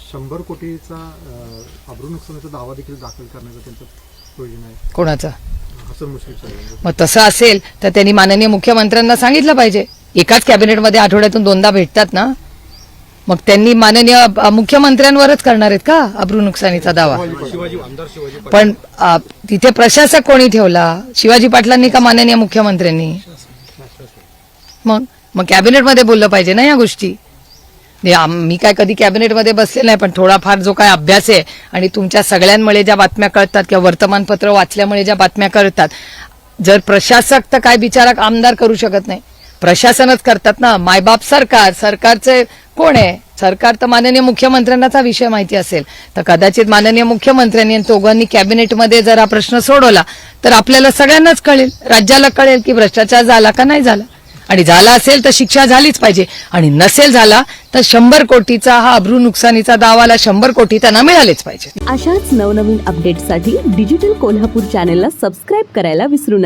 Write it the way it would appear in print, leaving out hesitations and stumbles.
100 कोटीचा अब्रू नुकसानाचा दावा देखील दाखल करण्याचा त्यांचं प्रयोजन आहे. कोणाचा? हसन मुश्रीफ साहेब. मग तसं असेल तर त्यांनी माननीय मुख्यमंत्र्यांना सांगितलं पाहिजे. एकाच कॅबिनेटमध्ये आठवड्यातून 2दा भेटतात ना, मग त्यांनी माननीय मुख्यमंत्र्यांवरच करणार आहेत का अब्रू नुकसानीचा दावा? पण तिथे प्रशासक कोणी ठेवला? शिवाजी पाटलांनी का माननीय मुख्यमंत्र्यांनी? मग कॅबिनेटमध्ये बोललं पाहिजे ना या गोष्टी. मी काय कधी कॅबिनेटमध्ये बसले नाही, पण थोडाफार जो काय अभ्यास आहे आणि तुमच्या सगळ्यांमुळे ज्या बातम्या कळतात किंवा वर्तमानपत्र वाचल्यामुळे ज्या बातम्या कळतात, जर प्रशासक तर काय बिचारा आमदार करू शकत नाही, प्रशासनच करतात ना. मायबाप सरकारचे कोण आहे? सरकार तर माननीय मुख्यमंत्र्यांनाचा विषय माहिती असेल तर कदाचित माननीय मुख्यमंत्र्यांनी आणि दोघांनी कॅबिनेटमध्ये जर हा प्रश्न सोडवला तर आपल्याला सगळ्यांनाच कळेल, राज्याला कळेल की भ्रष्टाचार झाला का नाही झाला. आणि झाला असेल तर शिक्षा झालीच पाहिजे, आणि नसेल झाला तर 100 कोटीचा हा अब्रू नुकसानीचा दावाला 100 कोटी त्यांना मिळालेच पाहिजे. अशाच नवनवीन अपडेट्ससाठी डिजिटल कोल्हापूर चॅनेलला सबस्क्राईब करायला विसरू नका.